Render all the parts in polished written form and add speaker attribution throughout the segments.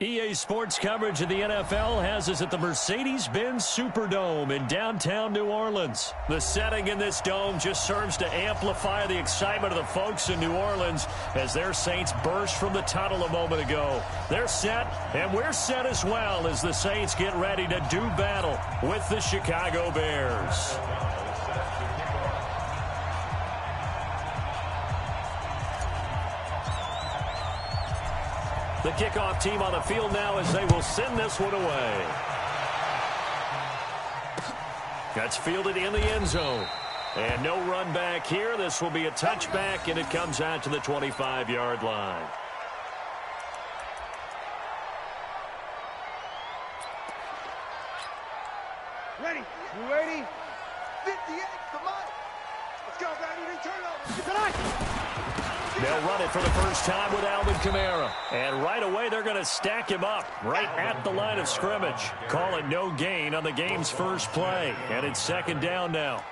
Speaker 1: EA Sports coverage of the NFL has us at the Mercedes-Benz Superdome in downtown New Orleans. The setting in this dome just serves to amplify the excitement of the folks in New Orleans as their Saints burst from the tunnel a moment ago. They're set, and we're set as well as the Saints get ready to do battle with the Chicago Bears. The kickoff team on the field now as they will send this one away. That's fielded in the end zone. And no run back here. This will be a touchback, and it comes out to the 25-yard line.
Speaker 2: Ready? You ready? 58, come on. Let's go, baby. Turn over.
Speaker 1: They'll run it for the first time with Alvin Kamara. And right away, they're going to stack him up right at the line of scrimmage. Call it no gain on the game's first play. And it's second down now.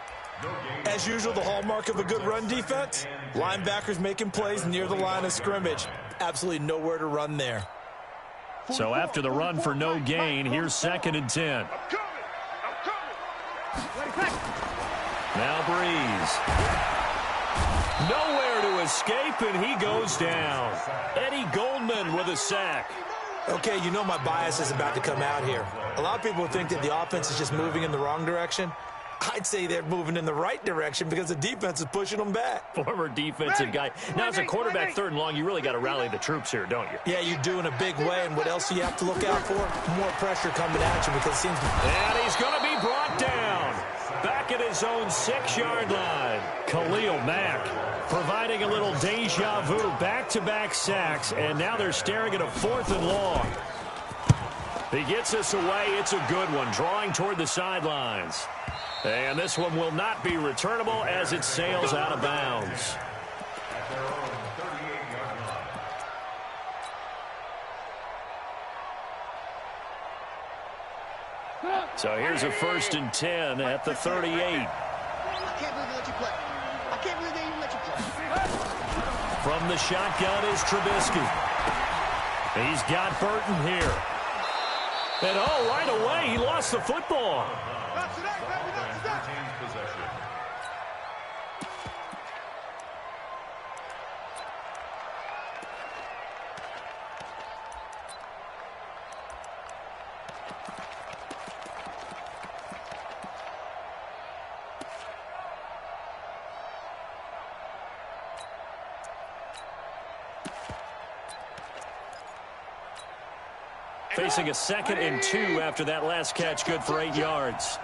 Speaker 3: As usual, the hallmark of a good run defense, linebackers making plays near the line of scrimmage. Absolutely nowhere to run there.
Speaker 1: So after the run for no gain, here's second and 10. Now Breeze. Nowhere to escape, and he goes down. Eddie Goldman with a sack.
Speaker 3: Okay, you know my bias is about to come out here. A lot of people think that the offense is just moving in the wrong direction. I'd say they're moving in the right direction because the defense is pushing them back.
Speaker 1: Former defensive guy. Now, as a quarterback, third and long, you really got to rally the troops here, don't you?
Speaker 3: Yeah, you do in a big way, and what else do you have to look out for? More pressure coming at you because it seems to...
Speaker 1: And he's going to be brought down. Back at his own 6-yard line. Khalil Mack providing a little deja vu, back-to-back sacks, and now they're staring at a 4th and long. He gets us away. It's a good one, drawing toward the sidelines. And this one will not be returnable as it sails out of bounds. So here's a 1st and 10 at the 38.
Speaker 2: I can't believe they let you play. I can't believe they even let you play.
Speaker 1: From the shotgun is Trubisky. He's got Burton here. And oh, right away, he lost the football.
Speaker 2: Not today, baby, not today.
Speaker 1: Facing a 2nd and 2 after that last catch, good for 8 yards.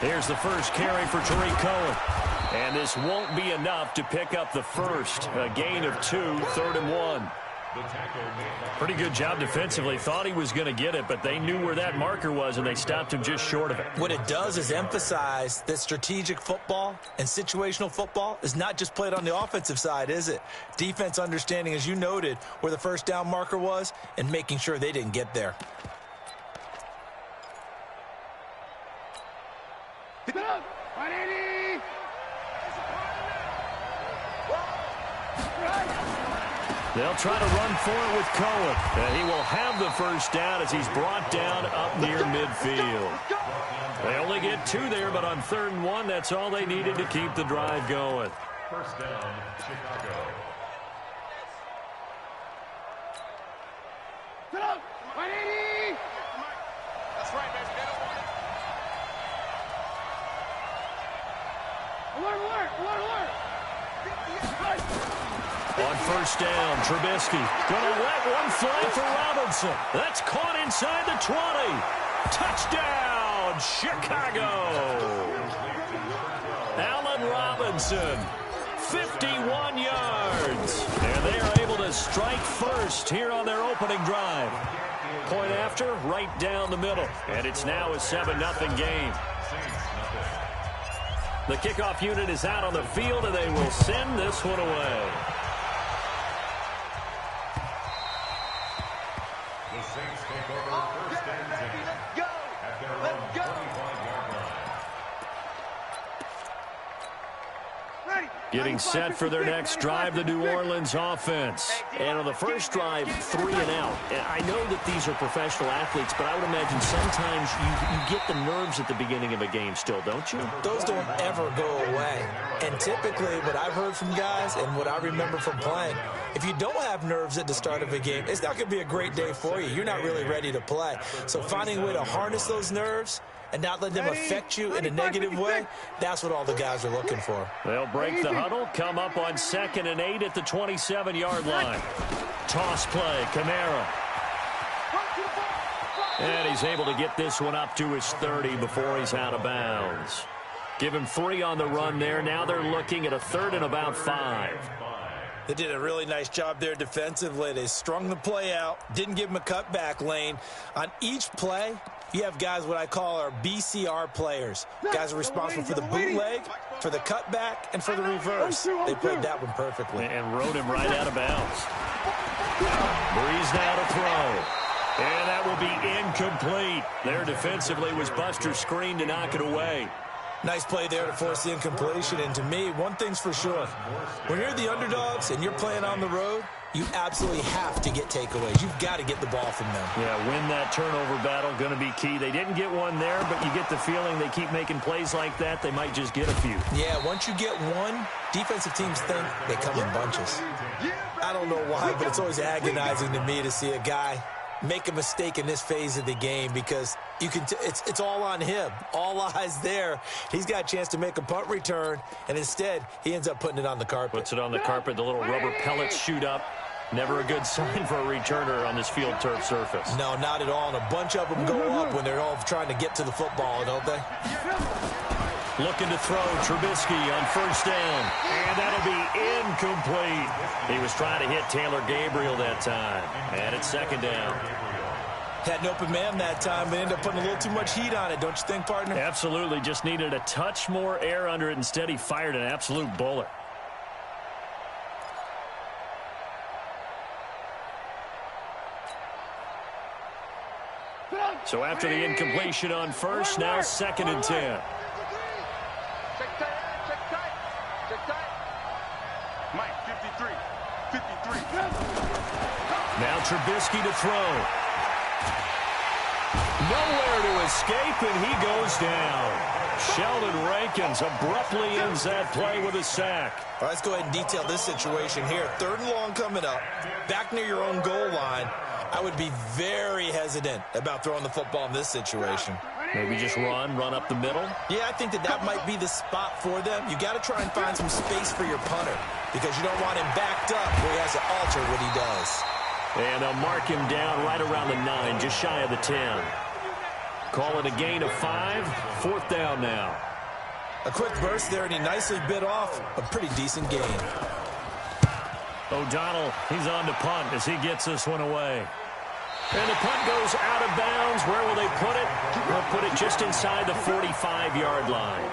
Speaker 1: Here's the first carry for Tariq Cohen. And this won't be enough to pick up the first. A gain of 2, 3rd and 1. Pretty good job defensively. Thought he was going to get it, but they knew where that marker was, and they stopped him just short of it.
Speaker 3: What it does is emphasize that strategic football and situational football is not just played on the offensive side, is it? Defense understanding, as you noted, where the first down marker was and making sure they didn't get there.
Speaker 1: They'll try to run for it with Cohen. And he will have the first down as he's brought down up near midfield. They only get 2 there, but on 3rd and 1, that's all they needed to keep the drive going.
Speaker 4: First down, Chicago.
Speaker 2: That's right, baby. They don't want it. Alert.
Speaker 1: On first down, Trubisky going to let one fly for Robinson. That's caught inside the 20. Touchdown, Chicago. Allen Robinson, 51 yards. And they are able to strike first here on their opening drive. Point after, right down the middle. And it's now a 7-0 game. The kickoff unit is out on the field, and they will send this one away.
Speaker 4: The Saints take over first and 10 at their own 25-yard line.
Speaker 2: Ready.
Speaker 1: Getting set for their next drive, the New Orleans offense. And on the first drive, 3 and out. And I know that these are professional athletes, but I would imagine sometimes you get the nerves at the beginning of a game still, don't you?
Speaker 3: Those don't ever go away. And typically what I've heard from guys and what I remember from playing, if you don't have nerves at the start of a game, it's not going to be a great day for you. You're not really ready to play. So finding a way to harness those nerves and not let them affect you in a negative way, that's what all the guys are looking for.
Speaker 1: They'll break the huddle, come up on 2nd and 8 at the 27-yard line. Toss play, Kamara. And he's able to get this one up to his 30 before he's out of bounds. Give him 3 on the run there. Now they're looking at a 3rd and about 5.
Speaker 3: They did a really nice job there defensively. They strung the play out, didn't give him a cutback lane. On each play, you have guys what I call our BCR players. Guys are responsible for the bootleg, for the cutback, and for the reverse. They played that one perfectly.
Speaker 1: And rode him right out of bounds. Breeze now to throw. And that will be incomplete. There defensively was Buster's screen to knock it away.
Speaker 3: Nice play there to force the incompletion. And to me, one thing's for sure. When you're the underdogs and you're playing on the road, you absolutely have to get takeaways. You've got to get the ball from them.
Speaker 1: Yeah, win that turnover battle, going to be key. They didn't get one there, but you get the feeling they keep making plays like that, they might just get a few.
Speaker 3: Yeah, once you get one, defensive teams think they come in bunches. I don't know why, but it's always agonizing to me to see a guy make a mistake in this phase of the game because you can it's all on him. All eyes there. He's got a chance to make a punt return, and instead he ends up putting it on the carpet.
Speaker 1: Puts it on the carpet. The little rubber pellets shoot up. Never a good sign for a returner on this field turf surface.
Speaker 3: No, not at all. And a bunch of them go up when they're all trying to get to the football, don't they?
Speaker 1: Looking to throw Trubisky on 1st down. And that'll be incomplete. He was trying to hit Taylor Gabriel that time. And it's 2nd down.
Speaker 3: Had an open man that time, but ended up putting a little too much heat on it, don't you think, partner?
Speaker 1: Absolutely. Just needed a touch more air under it. Instead, he fired an absolute bullet. So after the incompletion on 1st, now 2nd and 10.
Speaker 2: Check tight. Mike, 53.
Speaker 1: Now Trubisky to throw. Nowhere to escape, and he goes down. Sheldon Rankins abruptly ends that play with a sack.
Speaker 3: All right, let's go ahead and detail this situation here. 3rd and long coming up, back near your own goal line. I would be very hesitant about throwing the football in this situation.
Speaker 1: Maybe just run up the middle?
Speaker 3: Yeah, I think that might be the spot for them. You got to try and find some space for your punter because you don't want him backed up where he has to alter what he does.
Speaker 1: And they'll mark him down right around the 9, just shy of the 10. Call it a gain of 5, 4th down now.
Speaker 3: A quick burst there, and he nicely bit off a pretty decent gain.
Speaker 1: O'Donnell, he's on to punt as he gets this one away. And the punt goes out of bounds. Where will they put it? They'll put it just inside the 45-yard line.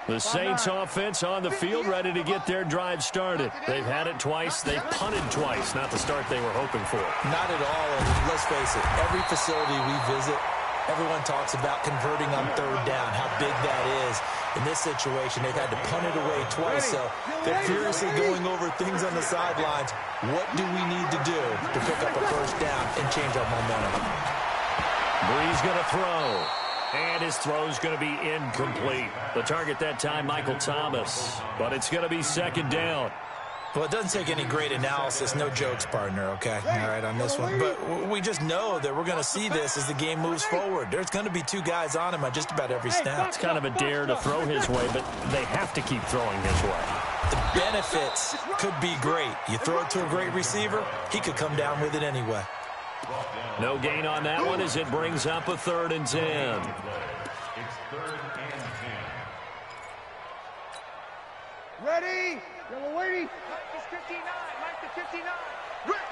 Speaker 1: The Saints offense on the field, ready to get their drive started. They've had it twice. They've punted twice. Not the start they were hoping for.
Speaker 3: Not at all. And let's face it, every facility we visit, everyone talks about converting on 3rd down, how big that is. In this situation, they've had to punt it away twice, so they're furiously going over things on the sidelines. What do we need to do to pick up a 1st down and change our momentum?
Speaker 1: Breeze going to throw. And his throw's going to be incomplete. The target that time, Michael Thomas. But it's going to be 2nd down.
Speaker 3: Well, it doesn't take any great analysis. No jokes, partner, okay? All right, on this one. But we just know that we're going to see this as the game moves forward. There's going to be 2 guys on him on just about every snap.
Speaker 1: It's kind of a dare to throw his way, but they have to keep throwing his way.
Speaker 3: The benefits could be great. You throw it to a great receiver, he could come down with it anyway.
Speaker 1: No gain on that one as it brings up a 3rd and 10.
Speaker 4: It's 3rd and 10.
Speaker 2: Ready? Yellow waiting. Mike is 59. Mike to 59. Record.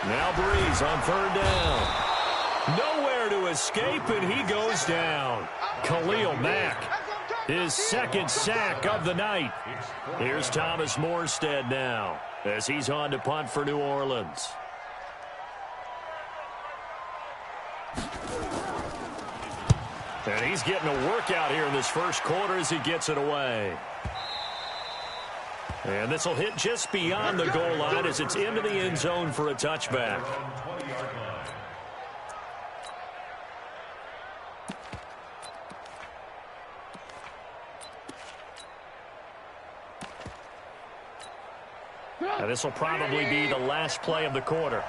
Speaker 1: Now Breeze on 3rd down. Nowhere to escape, and he goes down. Khalil Mack, his 2nd sack of the night. Here's Thomas Morstead now as he's on to punt for New Orleans. And he's getting a workout here in this first quarter as he gets it away. And this will hit just beyond the goal line as it's into the end zone for a touchback. And this will probably be the last play of the quarter.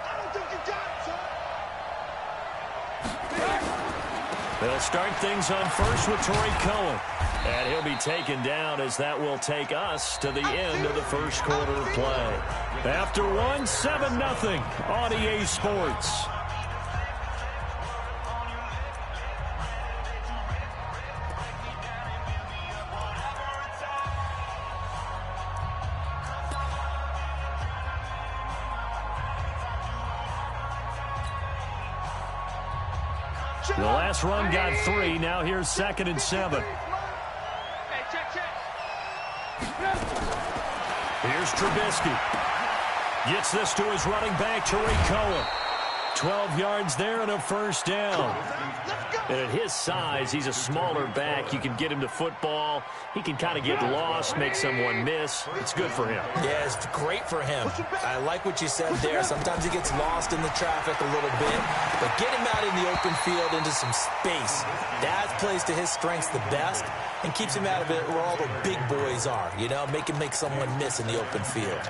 Speaker 1: They'll start things on first with Torrey Cohen. And he'll be taken down as that will take us to the end of the first quarter of play. After one, 7-0 on EA Sports. The last run got 3. Now here's 2nd and 7. Here's Trubisky. Gets this to his running back, Torrey Cohen. 12 yards there and a first down. And at his size, he's a smaller back. You can get him to football. He can kind of get lost, make someone miss. It's good for him.
Speaker 3: Yeah, it's great for him. I like what you said there. Sometimes he gets lost in the traffic a little bit. But get him out in the open field into some space. That plays to his strengths the best and keeps him out of it where all the big boys are. You know, make him make someone miss in the open field.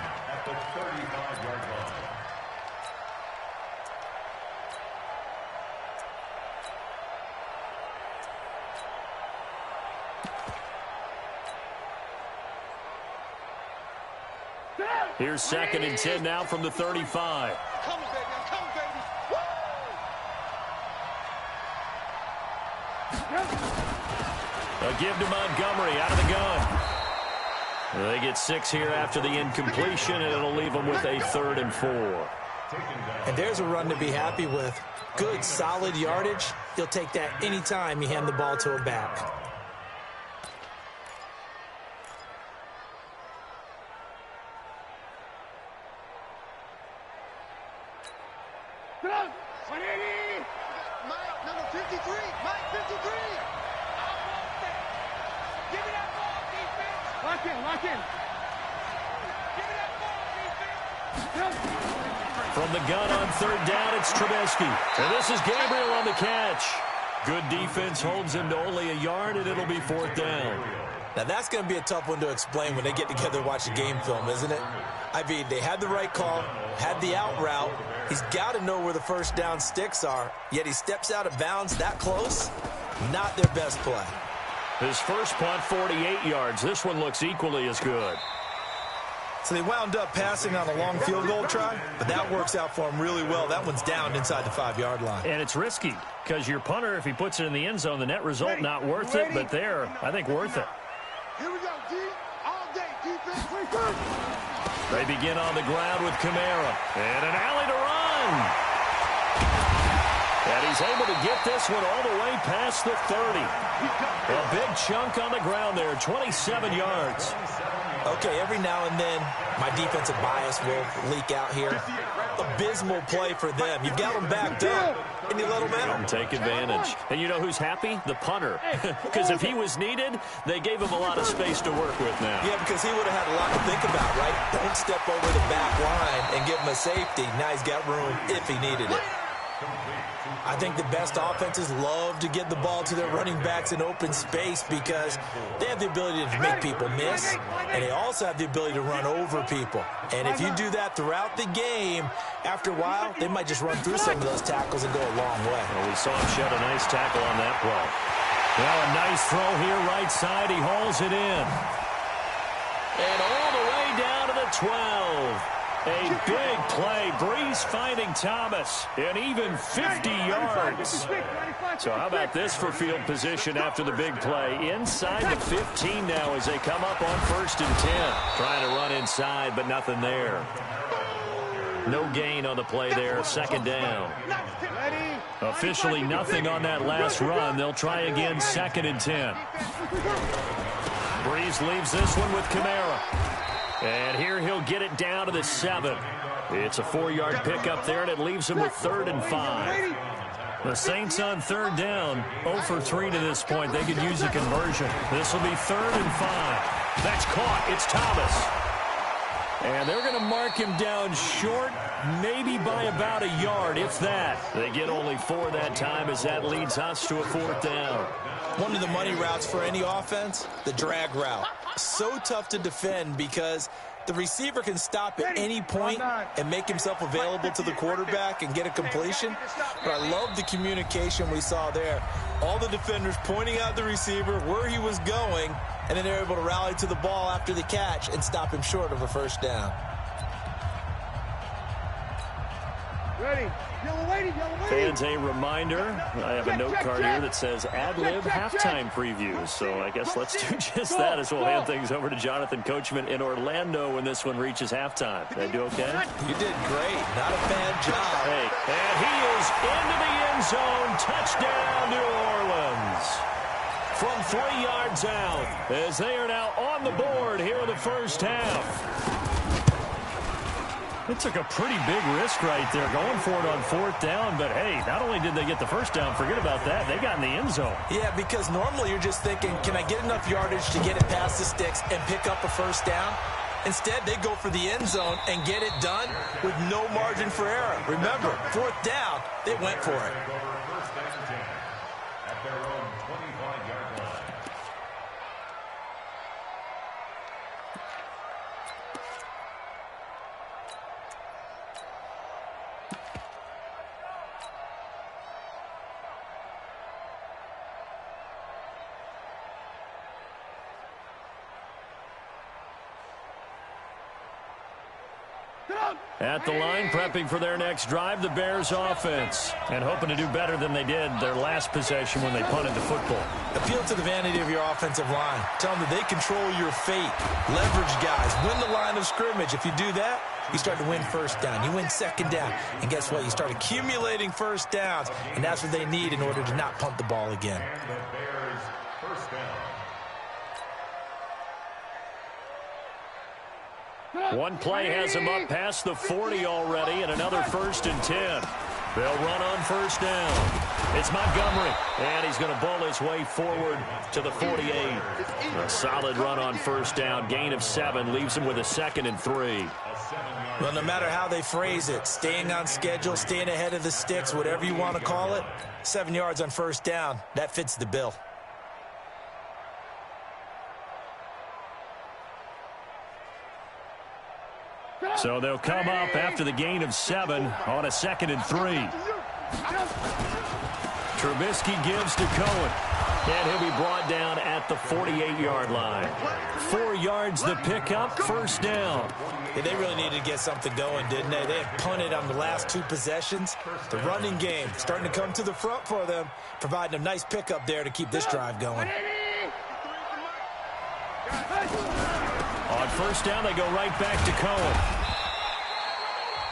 Speaker 1: Here's 2nd and 10 now from the 35.
Speaker 2: Come, baby. Come, baby.
Speaker 1: A give to Montgomery out of the gun. They get 6 here after the incompletion, and it'll leave them with a 3rd and 4.
Speaker 3: And there's a run to be happy with. Good, solid yardage. He'll take that anytime you hand the ball to a back.
Speaker 2: Mike, number 53. Mike, 53. Give me that ball, defense. Lock in, lock in. Give me that ball, defense.
Speaker 1: From the gun on 3rd down, it's Trubisky. And this is Gabriel on the catch. Good defense holds him to only a yard, and it'll be 4th down.
Speaker 3: Now, that's going to be a tough one to explain when they get together and watch a game film, isn't it? I mean, they had the right call, had the out route. He's got to know where the first down sticks are, yet he steps out of bounds that close. Not their best play.
Speaker 1: His first punt, 48 yards. This one looks equally as good.
Speaker 3: So they wound up passing on a long field goal try, but that works out for him really well. That one's down inside the 5-yard line.
Speaker 1: And it's risky because your punter, if he puts it in the end zone, the net result not worth it, but there, I think worth it.
Speaker 2: Here we go, D. All day, defense.
Speaker 1: They begin on the ground with Kamara. And an alley to run. And he's able to get this one all the way past the 30. A big chunk on the ground there, 27 yards.
Speaker 3: Okay, every now and then, my defensive bias will leak out here. Abysmal play for them. You've got them backed up, and you let them out.
Speaker 1: And take advantage. And you know who's happy? The punter. Because if he was needed, they gave him a lot of space to work with now.
Speaker 3: Yeah, because he would have had a lot to think about, right? Don't step over the back line and give him a safety. Now he's got room if he needed it. I think the best offenses love to get the ball to their running backs in open space because they have the ability to make people miss, and they also have the ability to run over people. And if you do that throughout the game, after a while, they might just run through some of those tackles and go a long way.
Speaker 1: Well, we saw him shed a nice tackle on that play. Well, a nice throw here right side. He hauls it in. And all the way down to the 12. A big play. Breeze finding Thomas. And even 50 yards. So how about this for field position after the big play? Inside the 15 now as they come up on 1st and 10. Trying to run inside, but nothing there. No gain on the play there. 2nd down. Officially nothing on that last run. They'll try again 2nd and 10. Breeze leaves this one with Kamara. And here he'll get it down to the 7. It's a 4-yard pickup there, and it leaves him with 3rd and 5. The Saints on third down, 0 for 3 to this point. They could use a conversion. This will be 3rd and 5. That's caught. It's Thomas. And they're going to mark him down short, maybe by about a yard, if that. They get only 4 that time as that leads us to a 4th down.
Speaker 3: One of the money routes for any offense, the drag route. So tough to defend because the receiver can stop at any point and make himself available to the quarterback and get a completion. But I love the communication we saw there. All the defenders pointing out the receiver, where he was going, and then they're able to rally to the ball after the catch and stop him short of a 1st down.
Speaker 2: Ready. Yellow lady, yellow lady.
Speaker 1: Fans, a reminder, I have a note card here that says ad-lib halftime previews. So I guess let's do just that as we'll hand things over to Jonathan Coachman in Orlando when this one reaches halftime. Did I do okay?
Speaker 3: You did great. Not a bad job.
Speaker 1: Hey, and he is into the end zone. Touchdown, New Orleans. From 3 yards out as they are now on the board here in the first half. It took a pretty big risk right there going for it on 4th down, but hey, not only did they get the 1st down, forget about that, they got in the end zone.
Speaker 3: Yeah, because normally you're just thinking, can I get enough yardage to get it past the sticks and pick up a 1st down? Instead, they go for the end zone and get it done with no margin for error. Remember, 4th down, they went for it.
Speaker 4: At their own 25-yard line.
Speaker 1: At the line, prepping for their next drive, the Bears offense, and hoping to do better than they did their last possession when they punted the football.
Speaker 3: Appeal to the vanity of your offensive line. Tell them that they control your fate. Leverage guys. Win the line of scrimmage. If you do that, you start to win 1st down. You win 2nd down. And guess what? You start accumulating 1st downs, and that's what they need in order to not punt the ball again.
Speaker 4: And the Bears' 1st down.
Speaker 1: One play has him up past the 40 already, and another 1st and 10. They'll run on 1st down. It's Montgomery, and he's going to ball his way forward to the 48. A solid run on 1st down. Gain of 7 leaves him with a 2nd and 3.
Speaker 3: Well, no matter how they phrase it, staying on schedule, staying ahead of the sticks, whatever you want to call it, 7 yards on 1st down, that fits the bill.
Speaker 1: So they'll come up after the gain of 7 on a 2nd and 3. Trubisky gives to Cohen. And he'll be brought down at the 48-yard line. 4 yards the pickup, 1st down.
Speaker 3: Yeah, they really needed to get something going, didn't they? They had punted on the last 2 possessions. The running game starting to come to the front for them, providing a nice pickup there to keep this drive going.
Speaker 1: On 1st down, they go right back to Cohen.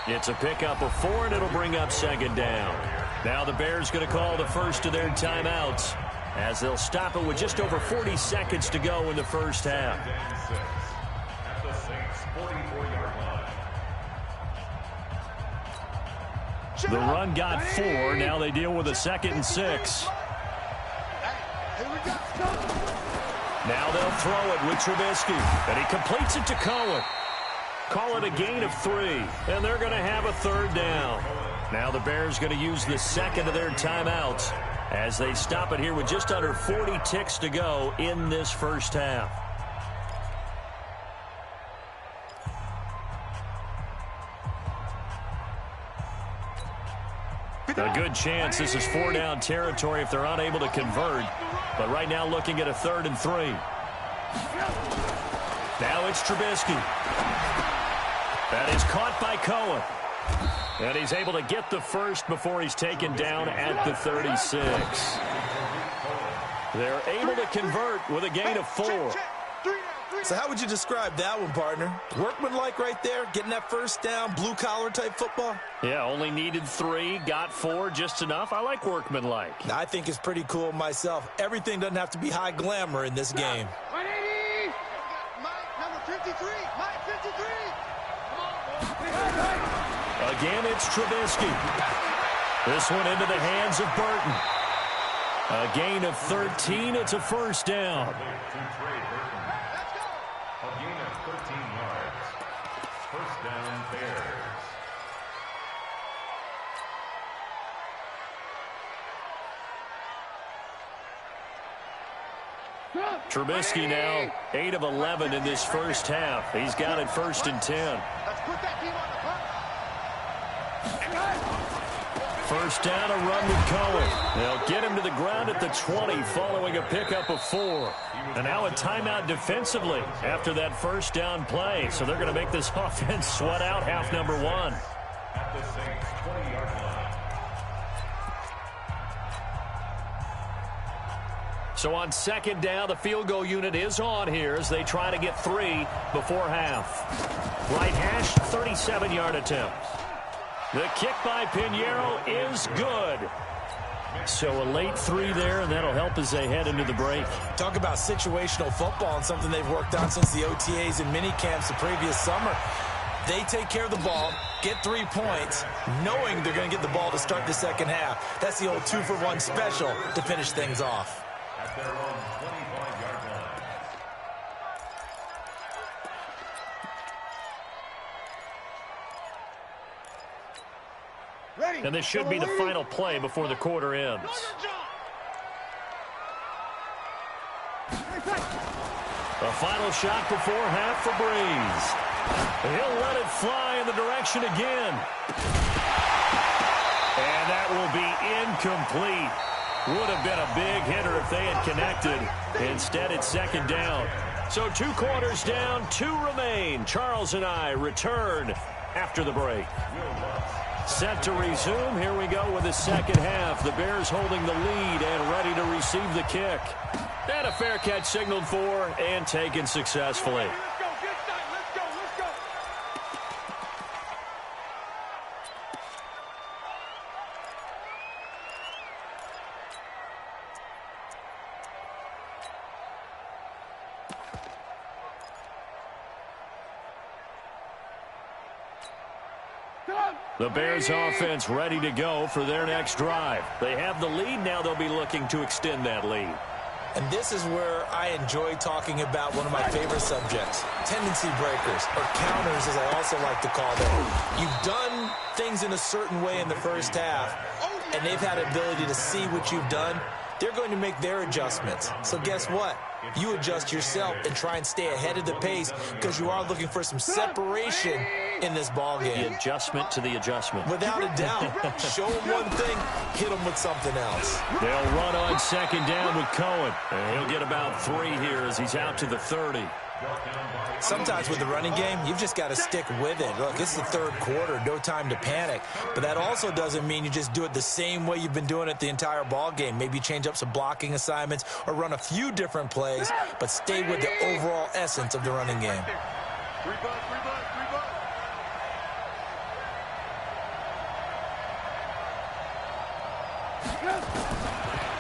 Speaker 1: It's a pickup of 4, and it'll bring up 2nd down. Now the Bears going to call the first of their timeouts as they'll stop it with just over 40 seconds to go in the first half.
Speaker 4: At the Saints' 44-yard line.
Speaker 1: The run got 4. Now they deal with a 2nd and 6. Now they'll throw it with Trubisky, and he completes it to Cohen. Call it a gain of 3, and they're going to have a 3rd down. Now the Bears going to use the 2nd of their timeouts as they stop it here with just under 40 ticks to go in this first half. A good chance this is 4-down territory if they're unable to convert. But right now looking at a 3rd and 3. Now it's Trubisky. That is caught by Cohen. And he's able to get the first before he's taken down at the 36. They're able to convert with a gain of 4.
Speaker 3: So how would you describe that one, partner? Workmanlike right there, getting that 1st down, blue-collar type football?
Speaker 1: Yeah, only needed 3, got 4, just enough. I like workmanlike.
Speaker 3: I think it's pretty cool myself. Everything doesn't have to be high glamour in this game.
Speaker 2: 180. Mike, number 53. Mike, 53.
Speaker 1: Again, it's Trubisky. This one into the hands of Burton. A gain of 13. It's a first down.
Speaker 4: A gain of 13 yards. First down, Bears.
Speaker 1: Trubisky now 8 of 11 in this first half. He's got it 1st and 10.
Speaker 2: Let's put that team on the
Speaker 1: First down, a run with Cohen. They'll get him to the ground at the 20 following a pickup of 4. And now a timeout defensively after that first down play. So they're going to make this offense sweat out half number 1.
Speaker 4: At the Saints' 20-yard line.
Speaker 1: So on second down, the field goal unit is on here as they try to get 3 before half. Right hash, 37-yard attempt. The kick by Pinheiro is good. So a late 3 there, and that'll help as they head into the break.
Speaker 3: Talk about situational football and something they've worked on since the OTAs and mini camps the previous summer. They take care of the ball, get 3 points, knowing they're going to get the ball to start the second half. That's the old 2-for-1 special to finish things off.
Speaker 4: At their own 25-yard line.
Speaker 2: Ready.
Speaker 1: And this should be the final play before the quarter ends. The final shot before half for Breeze. He'll let it fly in the direction again. And that will be incomplete. Would have been a big hitter if they had connected. Instead, it's second down. So 2 quarters down, 2 remain. Charles and I return after the break. Set to resume. Here we go with the second half. The Bears holding the lead and ready to receive the kick. And a fair catch signaled for and taken successfully.
Speaker 2: Let's go. Get that. Let's go. Let's go.
Speaker 1: The Bears offense ready to go for their next drive. They have the lead. Now they'll be looking to extend that lead.
Speaker 3: And this is where I enjoy talking about one of my favorite subjects, tendency breakers, or counters as I also like to call them. You've done things in a certain way in the first half, and they've had the ability to see what you've done. They're going to make their adjustments. So guess what? You adjust yourself and try and stay ahead of the pace because you are looking for some separation in this ball game.
Speaker 1: The adjustment to the adjustment.
Speaker 3: Without a doubt. Show them one thing, hit them with something else.
Speaker 1: They'll run on second down with Cohen. And he'll get about 3 here as he's out to the 30.
Speaker 3: Sometimes with the running game, you've just got to stick with it. Look, it's the third quarter, no time to panic. But that also doesn't mean you just do it the same way you've been doing it the entire ball game. Maybe change up some blocking assignments or run a few different plays, but stay with the overall essence of the running game.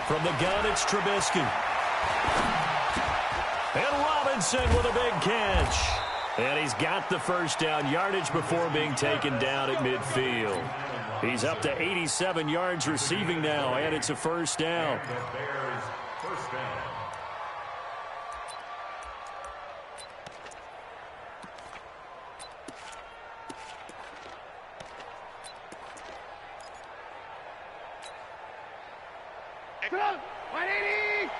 Speaker 1: From the gun, it's Trubisky. And Robinson with a big catch. And he's got the first down yardage before being taken down at midfield. He's up to 87 yards receiving now, and it's a first down.
Speaker 4: The Bears' first down.
Speaker 2: Excellent. 180.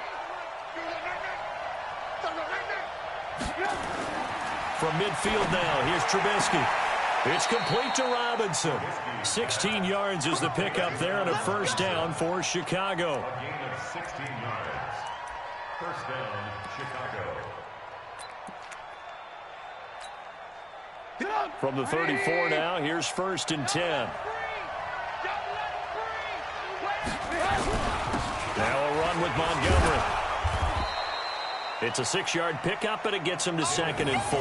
Speaker 1: From midfield now, here's Trubisky. It's complete to Robinson. 16 yards is the pickup there and a first down for Chicago.
Speaker 4: A gain of 16 yards. First down, Chicago.
Speaker 1: From the 34 now, here's 1st and 10. Now a run with Montgomery. It's a 6-yard pickup, and it gets him to 2nd and 4.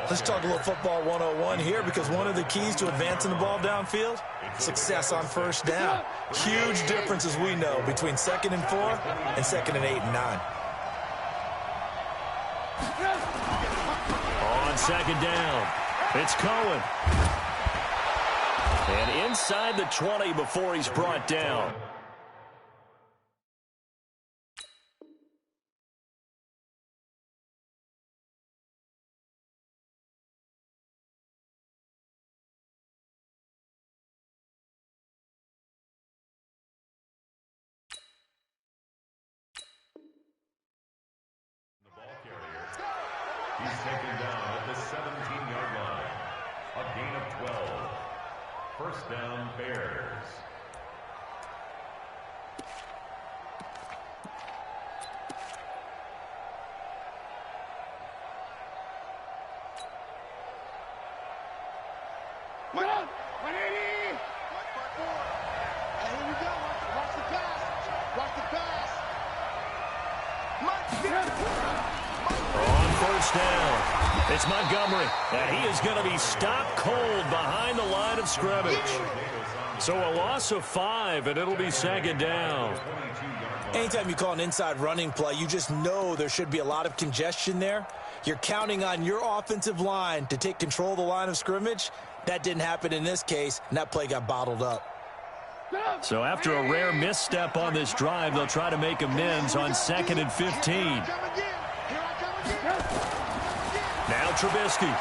Speaker 3: Let's talk a little football 101 here because one of the keys to advancing the ball downfield, success on first down. Huge difference, as we know, between 2nd and 4 and 2nd and 8 and 9. On
Speaker 1: second down, it's Cohen. And inside the 20 before he's brought down.
Speaker 4: He's taken down at the 17-yard line. A gain of 12. First down, Bears.
Speaker 2: Run! 180! Hey, here we go. Watch the pass. Watch the pass.
Speaker 1: On first down, it's Montgomery, and he is going to be stopped cold behind the line of scrimmage. So a loss of 5, and it'll be second down.
Speaker 3: Anytime you call an inside running play, you just know there should be a lot of congestion there. You're counting on your offensive line to take control of the line of scrimmage. That didn't happen in this case, and that play got bottled up.
Speaker 1: So after a rare misstep on this drive, they'll try to make amends on 2nd and 15. Now Trubisky.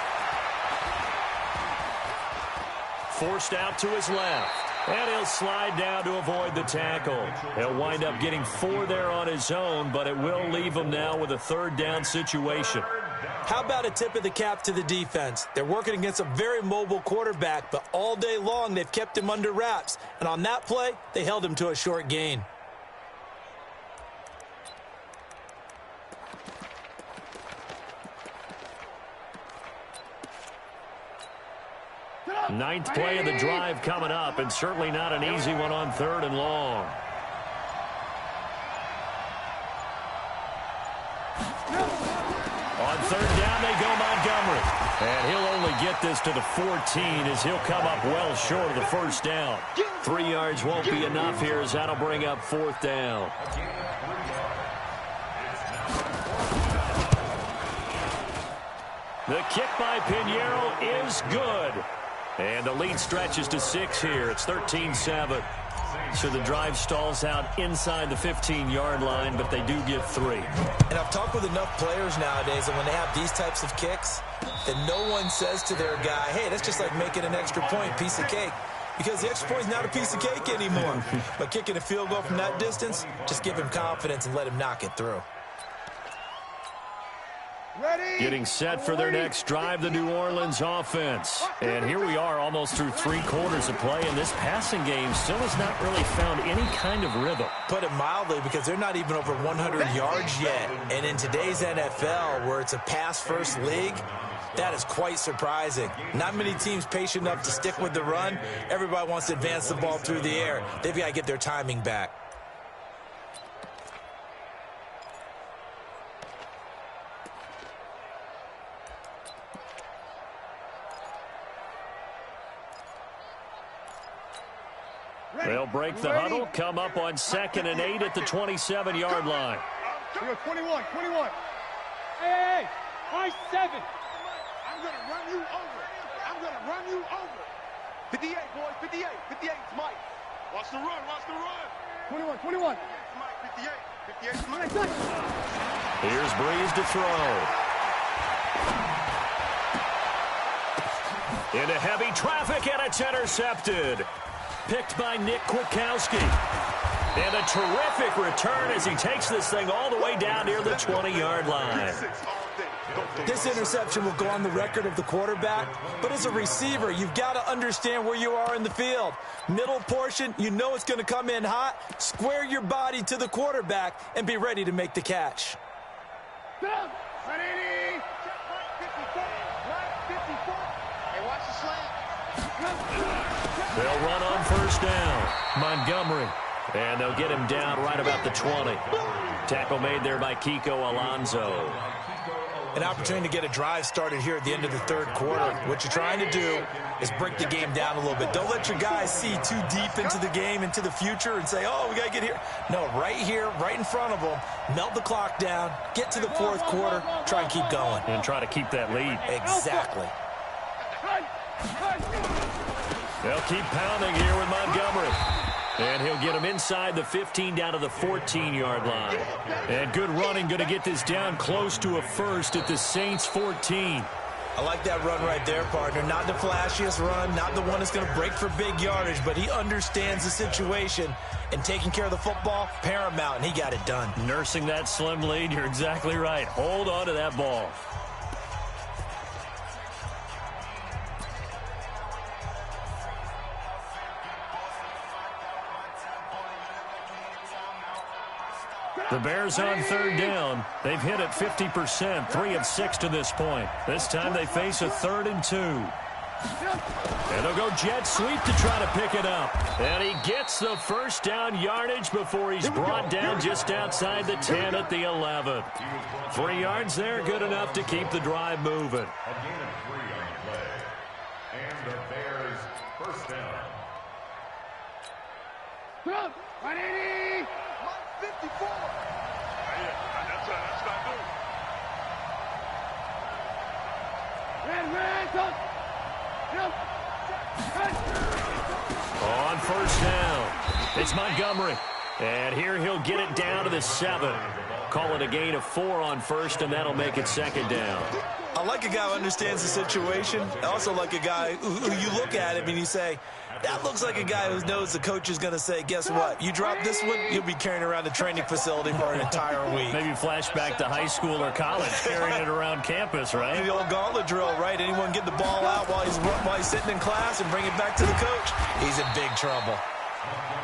Speaker 1: Forced out to his left. And he'll slide down to avoid the tackle. He'll wind up getting 4 there on his own, but it will leave him now with a third down situation.
Speaker 3: How about a tip of the cap to the defense? They're working against a very mobile quarterback, but all day long they've kept him under wraps. And on that play, they held him to a short gain.
Speaker 1: Ninth play of the drive coming up, and certainly not an easy one on 3rd and long. On 3rd down, they go Montgomery. And he'll only get this to the 14 as he'll come up well short of the first down. 3 yards won't be enough here as that'll bring up 4th down. The kick by Pinheiro is good. And the lead stretches to 6 here. It's 13-7. So the drive stalls out inside the 15-yard line, but they do get 3.
Speaker 3: And I've talked with enough players nowadays that when they have these types of kicks, that no one says to their guy, hey, that's just like making an extra point, piece of cake. Because the extra point is not a piece of cake anymore. But kicking a field goal from that distance, just give him confidence and let him knock it through.
Speaker 1: Getting set for their next drive, the New Orleans offense. And here we are almost through 3 quarters of play, and this passing game still has not really found any kind of rhythm.
Speaker 3: Put it mildly, because they're not even over 100 yards yet. And in today's NFL, where it's a pass-first league, that is quite surprising. Not many teams patient enough to stick with the run. Everybody wants to advance the ball through the air. They've got to get their timing back.
Speaker 1: They'll break the huddle, come up on 2nd and 8 at the 27-yard line.
Speaker 2: Here, 21. Hey, I-7. I'm going to run you over. I'm going to run you over. 58, boys, 58. 58, it's Mike. Watch the run. 21. It's Mike, 58. 58, Mike.
Speaker 1: Here's Breeze to throw. Into heavy traffic, and it's intercepted. Picked by Nick Kwiatkowski. And a terrific return as he takes this thing all the way down near the 20-yard line.
Speaker 3: This interception will go on the record of the quarterback, but as a receiver, you've got to understand where you are in the field. Middle portion, you know it's going to come in hot. Square your body to the quarterback and be ready to make the catch.
Speaker 2: Hey, watch the slant.
Speaker 1: They'll run on first down. Montgomery. And they'll get him down right about the 20. Tackle made there by Kiko Alonso.
Speaker 3: An opportunity to get a drive started here at the end of the 3rd quarter. What you're trying to do is break the game down a little bit. Don't let your guys see too deep into the game, into the future, and say, oh, we got to get here. No, right here, right in front of them, melt the clock down, get to the 4th quarter, try and keep going.
Speaker 1: And try to keep that lead.
Speaker 3: Exactly.
Speaker 1: They'll keep pounding here with Montgomery. And he'll get him inside the 15 down to the 14-yard line. And good running, going to get this down close to a first at the Saints 14.
Speaker 3: I like that run right there, partner. Not the flashiest run, not the one that's going to break for big yardage, but he understands the situation, and taking care of the football, paramount, and he got it done.
Speaker 1: Nursing that slim lead, you're exactly right. Hold on to that ball. The Bears on third down. They've hit it 50%, 3 of 6 to this point. This time they face a 3rd and 2. And they'll go jet sweep to try to pick it up. And he gets the first down yardage before he's brought down just outside the 10 at the 11. 3 yards there, good enough to keep the drive moving.
Speaker 4: A gain of 3 on the play. And the Bears first down.
Speaker 2: 180! 154! That's not good.
Speaker 1: On first down, it's Montgomery. And here he'll get it down to the 7. Call it a gain of 4 on first, and that'll make it 2nd down.
Speaker 3: I like a guy who understands the situation. I also like a guy who you look at him and you say, that looks like a guy who knows the coach is going to say, guess what? You drop this one, you'll be carrying around the training facility for an entire week.
Speaker 1: Maybe flashback to high school or college, carrying it around campus, right?
Speaker 3: The old gauntlet drill, right? Anyone get the ball out while he's sitting in class and bring it back to the coach? He's in big trouble.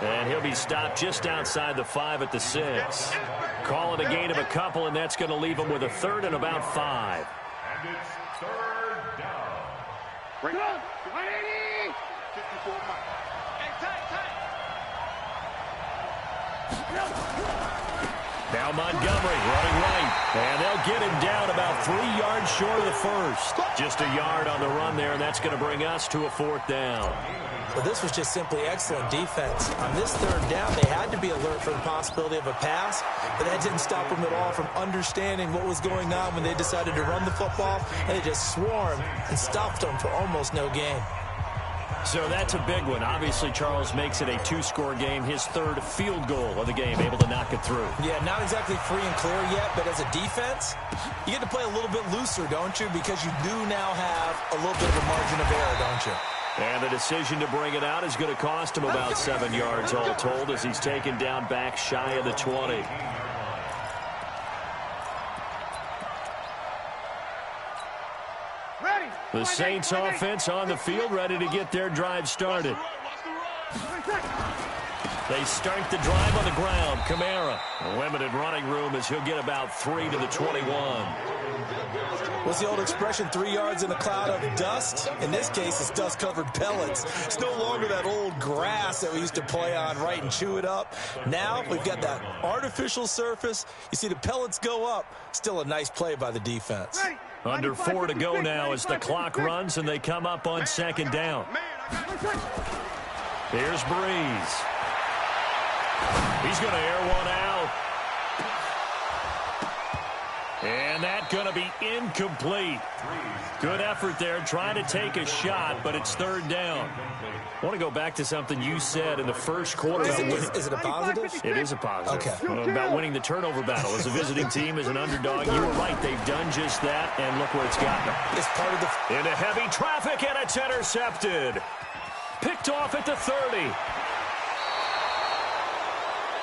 Speaker 1: And he'll be stopped just outside the 5 at the 6. Call it a gain of a couple, and that's going to leave him with a 3rd and about 5.
Speaker 4: And it's 3rd down.
Speaker 2: Bring it up! 180! 54 miles. Hey,
Speaker 1: Now Montgomery running right. And they'll get him down about 3 yards short of the first. Just a yard on the run there, and that's going to bring us to a 4th down.
Speaker 3: Well, this was just simply excellent defense. On this 3rd down, they had to be alert for the possibility of a pass, but that didn't stop them at all from understanding what was going on when they decided to run the football, and they just swarmed and stopped them for almost no gain.
Speaker 1: So that's a big one. Obviously, Charles makes it a 2-score game, his 3rd field goal of the game, able to knock it through.
Speaker 3: Yeah, not exactly free and clear yet, but as a defense, you get to play a little bit looser, don't you? Because you do now have a little bit of a margin of error, don't you?
Speaker 1: And the decision to bring it out is going to cost him about 7 yards all told as he's taken down back shy of the 20. The Saints offense on the field, ready to get their drive started. They start the drive on the ground. Kamara, limited running room as he'll get about 3 to the 21.
Speaker 3: What's the old expression, 3 yards in a cloud of dust? In this case, it's dust-covered pellets. It's no longer that old grass that we used to play on, right, and chew it up. Now we've got that artificial surface. You see the pellets go up. Still a nice play by the defense.
Speaker 1: Under 4 to go now as the clock runs and they come up on 2nd down. Here's Breeze. He's going to air one out. And that's going to be incomplete. Good effort there, trying to take a shot, but it's 3rd down. I want to go back to something you said in the first quarter.
Speaker 3: Is it a positive?
Speaker 1: It is a positive.
Speaker 3: Okay.
Speaker 1: About winning the turnover battle. As a visiting team, as an underdog, you were right. They've done just that, and look where it's gotten them.
Speaker 3: It's part of the...
Speaker 1: Into heavy traffic, and it's intercepted. Picked off at the 30.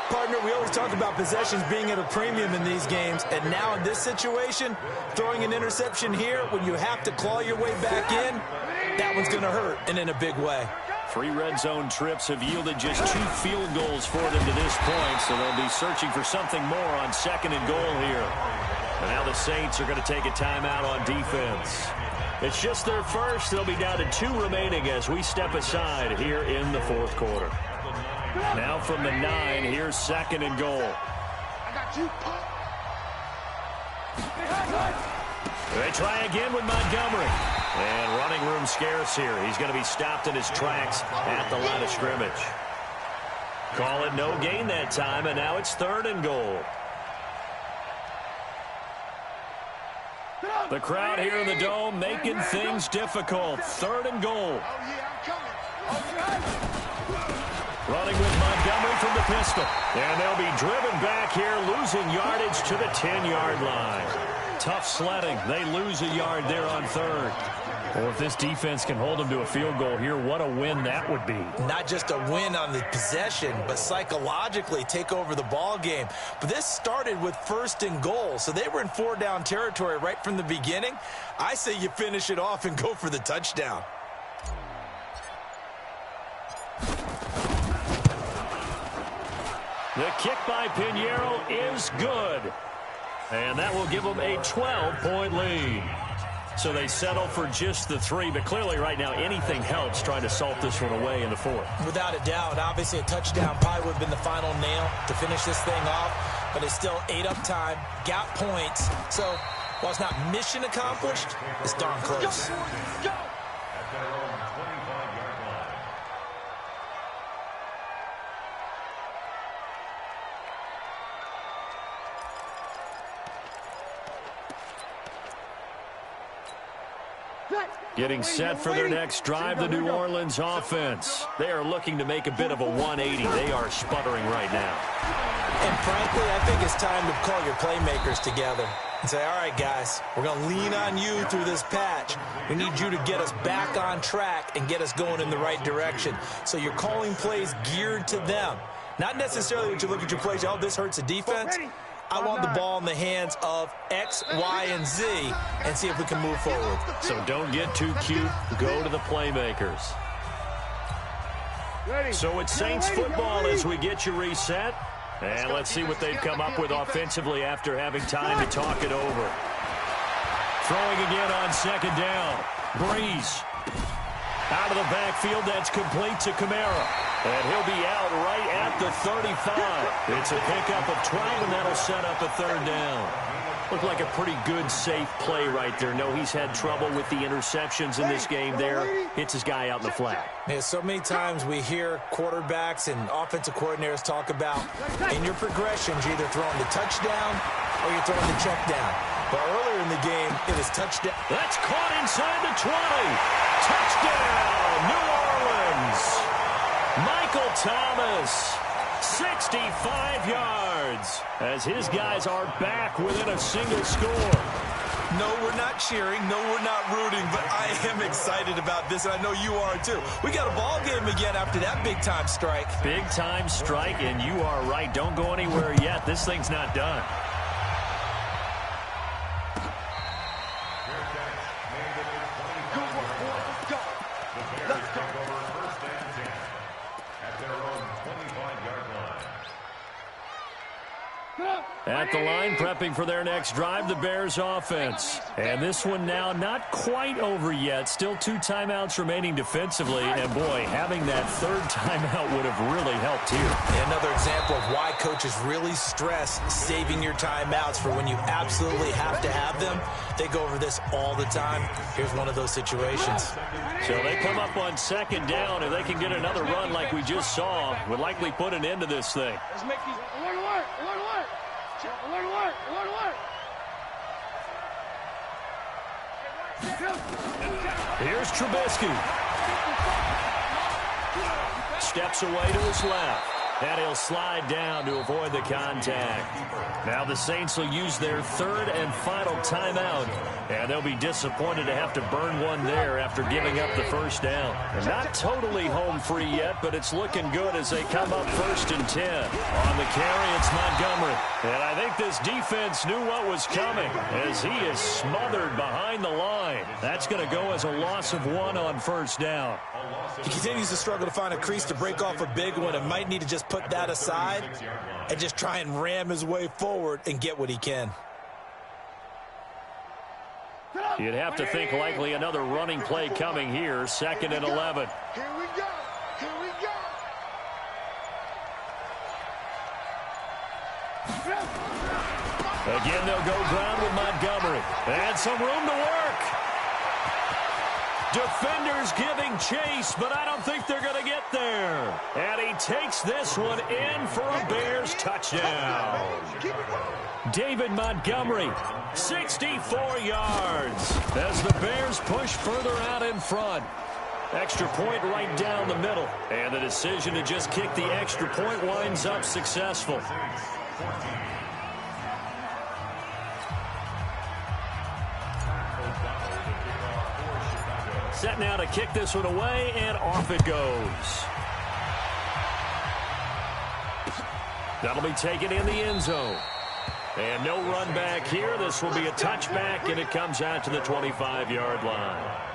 Speaker 3: Partner, we always talk about possessions being at a premium in these games, and now in this situation, throwing an interception here when you have to claw your way back in, that one's going to hurt, and in a big way.
Speaker 1: 3 red zone trips have yielded just 2 field goals for them to this point, so they'll be searching for something more on 2nd and goal here. And now the Saints are going to take a timeout on defense. It's just their first. They'll be down to 2 remaining as we step aside here in the 4th quarter. Now from the 9, here's 2nd and goal. They try again with Montgomery. And running room scarce here. He's going to be stopped in his tracks at the line of scrimmage. Call it no gain that time, and now it's 3rd and goal. The crowd here in the Dome making things difficult. 3rd and goal. Running with Montgomery from the pistol. And they'll be driven back here, losing yardage to the 10-yard line. Tough sledding. They lose a yard there on third. Well, if this defense can hold them to a field goal here, what a win that would be.
Speaker 3: Not just a win on the possession, but psychologically take over the ball game. But this started with 1st and goal, so they were in 4-down territory right from the beginning. I say you finish it off and go for the touchdown.
Speaker 1: The kick by Pinheiro is good. And that will give them a 12-point lead. So they settle for just the 3, but clearly right now anything helps trying to salt this one away in the 4th.
Speaker 3: Without a doubt, obviously a touchdown probably would have been the final nail to finish this thing off, but it's still ate up time, got points. So while it's not mission accomplished, it's darn close.
Speaker 4: At their own 25-yard line.
Speaker 1: Getting set for their next drive, the New Orleans offense. They are looking to make a bit of a 180. They are sputtering right now.
Speaker 3: And frankly, I think it's time to call your playmakers together and say, all right, guys, we're going to lean on you through this patch. We need you to get us back on track and get us going in the right direction. So you're calling plays geared to them. Not necessarily when you look at your plays, oh, this hurts the defense. I want the ball in the hands of X, Y, and Z and see if we can move forward.
Speaker 1: So don't get too cute. Go to the playmakers. So it's Saints football as we get you reset. And let's see what they've come up with offensively after having time to talk it over. Throwing again on 2nd down. Breeze. Out of the backfield, that's complete to Kamara. And he'll be out right at the 35. It's a pickup of 12, and that'll set up a 3rd down. Looked like a pretty good, safe play right there. No, he's had trouble with the interceptions in this game there. Hits his guy out in the flat.
Speaker 3: Yeah, so many times we hear quarterbacks and offensive coordinators talk about in your progressions, you're either throwing the touchdown or you're throwing the check down. But earlier in the game, it was touchdown.
Speaker 1: That's caught inside the 20. Touchdown, New Orleans. Michael Thomas, 65 yards, as his guys are back within a single score.
Speaker 3: No, we're not cheering. No, we're not rooting, but I am excited about this, and I know you are too. We got a ball game again after that big-time strike.
Speaker 1: Big-time strike, and you are right. Don't go anywhere yet. This thing's not done. At the line, prepping for their next drive, the Bears offense. And this one now not quite over yet. Still 2 timeouts remaining defensively. And, boy, having that 3rd timeout would have really helped here.
Speaker 3: Another example of why coaches really stress saving your timeouts for when you absolutely have to have them. They go over this all the time. Here's one of those situations.
Speaker 1: So they come up on 2nd down. If they can get another run like we just saw, would likely put an end to this thing.
Speaker 2: Let's make these. Alert, alert, alert, alert. Alert, alert, alert, alert.
Speaker 1: Here's Trubisky. Steps away to his left. And he'll slide down to avoid the contact. Now the Saints will use their 3rd and final timeout. And they'll be disappointed to have to burn one there after giving up the 1st down. They're not totally home free yet, but it's looking good as they come up 1st and 10. On the carry, it's Montgomery. And I think this defense knew what was coming as he is smothered behind the line. That's going to go as a loss of 1 on 1st down.
Speaker 3: He continues to struggle to find a crease to break off a big one and might need to just put that aside and just try and ram his way forward and get what he can.
Speaker 1: You'd have to think likely another running play coming here, 2nd and 11.
Speaker 2: Here we go. Here we go.
Speaker 1: Again, they'll go ground with Montgomery. And some room to work. Defenders giving chase, but I don't think they're going to get there. And he takes this one in for a Bears touchdown. David Montgomery, 64 yards, as the Bears push further out in front. Extra point right down the middle. And the decision to just kick the extra point winds up successful. Set now to kick this one away, and off it goes. That'll be taken in the end zone. And no run back here. This will be a touchback, and it comes out to the 25-yard line.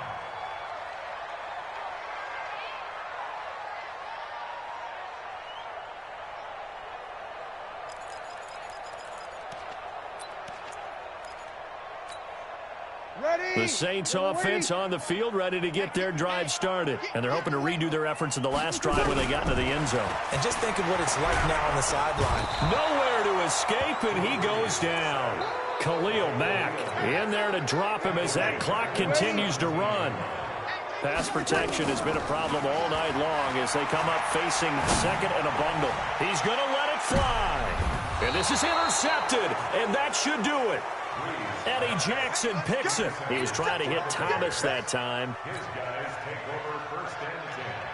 Speaker 1: The Saints offense on the field, ready to get their drive started. And they're hoping to redo their efforts in the last drive when they got into the end zone.
Speaker 3: And just think of what it's like now on the sideline.
Speaker 1: Nowhere to escape, and he goes down. Khalil Mack in there to drop him as that clock continues to run. Pass protection has been a problem all night long as they come up facing second and a bundle. He's going to let it fly. And this is intercepted, and that should do it. Eddie Jackson picks it. He was trying to hit Thomas that time.
Speaker 4: His guys take over first and 10.